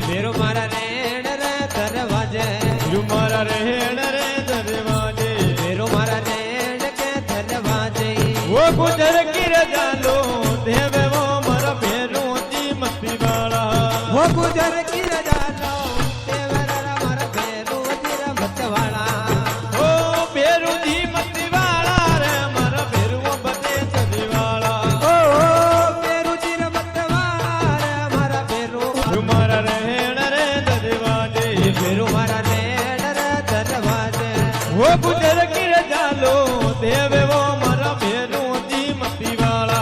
ભેરો મારા રેણ રે દરવાજે મારા રેણ રે દરવાજે ભેરો મારા રેણ કે દરવાજે ઓ ગુજર કિર જાલો દેવે વો મારા ભેરો જી મસ્તી વાળા હો ગુજર કિર જાલો દેવરા મારા ભેરો જી મતવાળા ઓ ભેરો જી મસ્તી વાળા રે મારા ભેરો બને સદી વાળા ઓ ભેરો જી મતવાળા રે મારા ભેરો મારા રેણ રે દરવાજે ભેરો મારા રેણ રે દરવાજે ઓ ગુજર કિર જાલો દેવે વો મારા ભેરો જી મસ્તી વાળા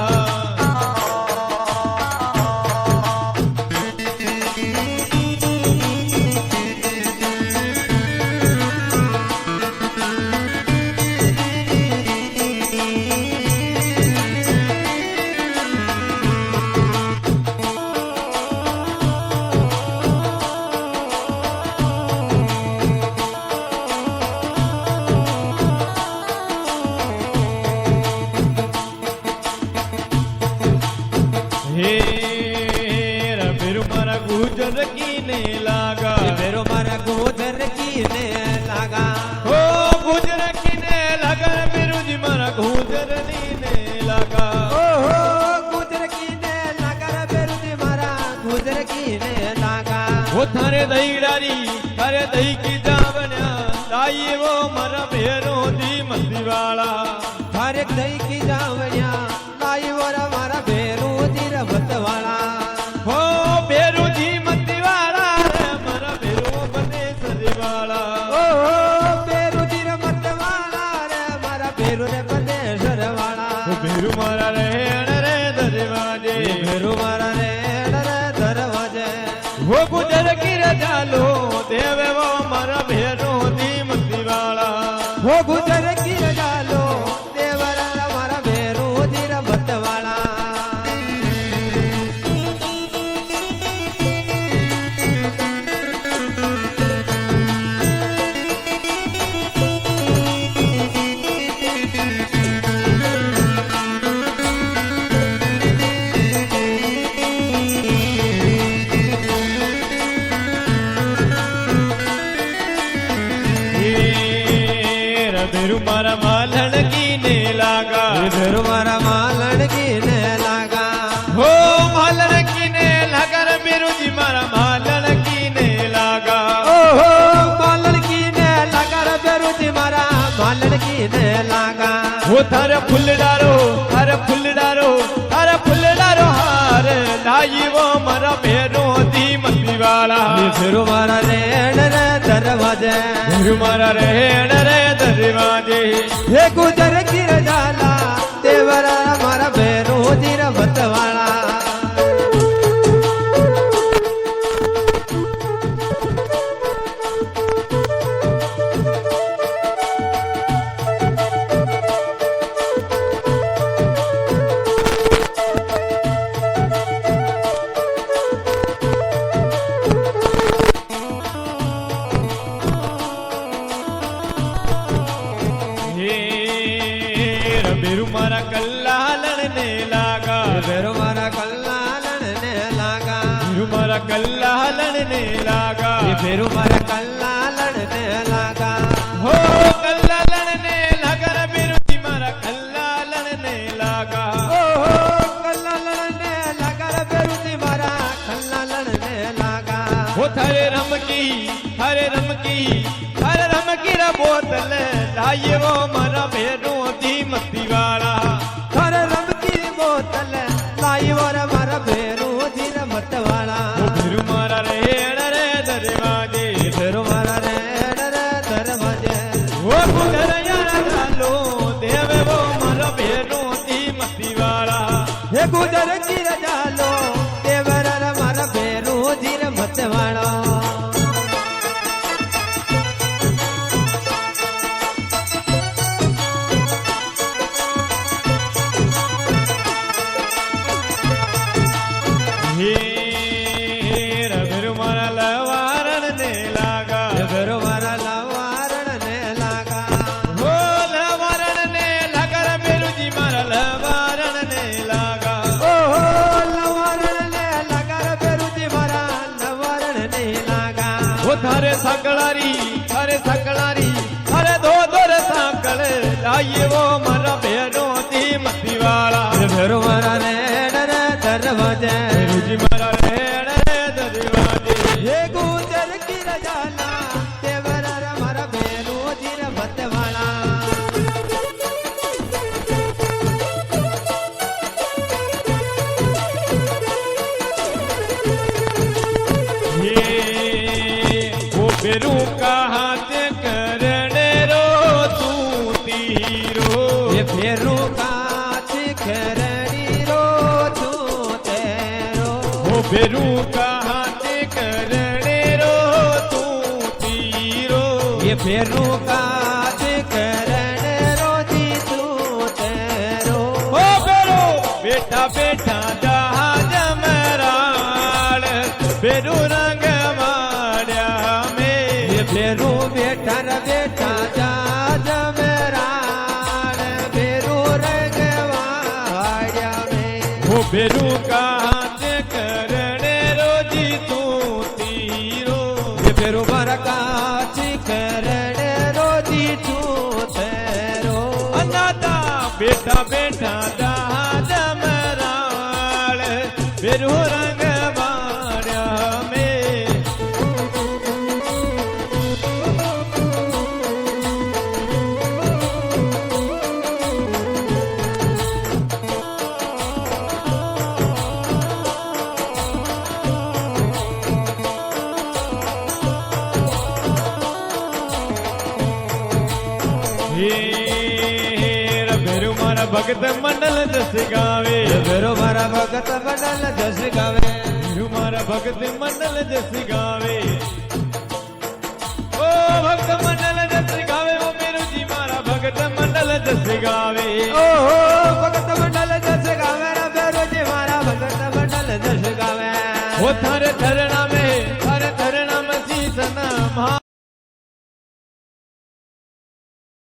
हे रबेरु मारा गुजर कीने लागा ભેરો મારા ગોધર કીને લાગા हो गुजर कीने लागा रबेरु जी मारा गुजर नीने लागा ઓહો ગુજર કીને લાગા રે ભેરો જી મારા ગુજર કીને લાગા वो थारे दही डारी थारे दही की जावन्या लाइए वो मारा भेरो दी मस्ती वाला हर एक दही की जावड़िया लाई वाला मारा भैरू जी मतवाला हो भेरो जी मस्ती वाला रे मारा भेरो बने सदी वाला ओहो भैरू जी मतवाला रे मारा भैरू रे बदेश्वर वाला वो भेरू मारा रेण रे दरवाजे भैरू मारा रेण रे दरवाजे वो गुजर किर जालो देवे वो मारा भेरो दी मस्ती वाला वो गुजर की रजालो देवरा मारा भैरू जी मतवाला भेरू मारा मालन कीने लागा भैरू मारा मालन की ने लागा हो मालन कीने लागा रे भेरू जी मारा मालन कीने लागा ओहो मालन की ने लागा रे भैरू जी मारा मालन की ने लागा वो थारे फुल डारो थारे फुल डारो थारे फुल डारो हार लाई वो मारा भेरो दी मस्ती वाला भैरू मारा रेण रे दरवाजे भेरू मारा रेण रे दरवाजे हे गुजर की रजाला देवरा मारा भैरू जी मतवाला भेरू मारा कल्ला लड़ने लागा भैरू मारा कल्ला लड़ने लागा भेरू मारा कल्ला लड़ने लागा भैरू मारा कल्ला लड़ने लागा हो कल्ला लड़ने लागा रे भेरू जी मारा कल्ला लड़ने लागा ओहो कल्ला लड़ने लागा रे भैरू जी मारा कल्ला लड़ने लागा वो थारे रम की रा बोतल लाइए वो मारा भेरू दी मस्ती वाला हर रब की बोतल लाई वाला मारा भैरू जी मतवाला भेरू मारा रेण रे दरवाजे भैरू मारा रेण रे दरवाजे वो गुजर यार डालो देवे वो मारा भेरू दी मस्ती वाला हे गुजर की रजालो देवरा मारा भैरू जी मतवाला हे रबेरु मारा लवारण ने लागा भैरू मारा लवारण ने लागा हो लवारण ने लागा रबेरु जी मारा लवारण ने लागा ओहो लवा ભેરો દી મતી વાળા ભેરો મારા રેડ રે દરવાજે ભેરુજી મારા રેડ રે દરવાજે હે ગુજર કી રજાના તેવરા રે મારા ભેરો જીર ભતવાળા वो बेरू का हाथ करने रो तू तीरो ये फेरू काच करणी रो तू तेरो वो बेरू का हाथ करने रो तू तीरो ये फेरू काच करणे रो दी तू तेरो ओ बेरू बेटा बेटा जहाज मराल बेरू रंग माड़िया में ये फेरू बेटा रे बेटा जा जमरान फेरू रंगवाड़िया में वो बेरू का हाथ करने रोजी तू तीरो ये फेरू बर काच करणे रो दी तू तेरो अन्नादा बेटा बेटा जहाज मराल बेरू रंग माड़िया में हीर भेरू मारा भगत मंडल जस गावे फेरू मारा भगत मंडल जस गावे भेरू मारा भगत मंडल जस गावे ओ भक्त मंडल जस गावे ओ मेरू जी मारा भगत मंडल जस गावे ओ भगत मंडल जस गावे रे फेरू जी मारा भगत मंडल जस गावे ओ थारे धरणा में शीस नम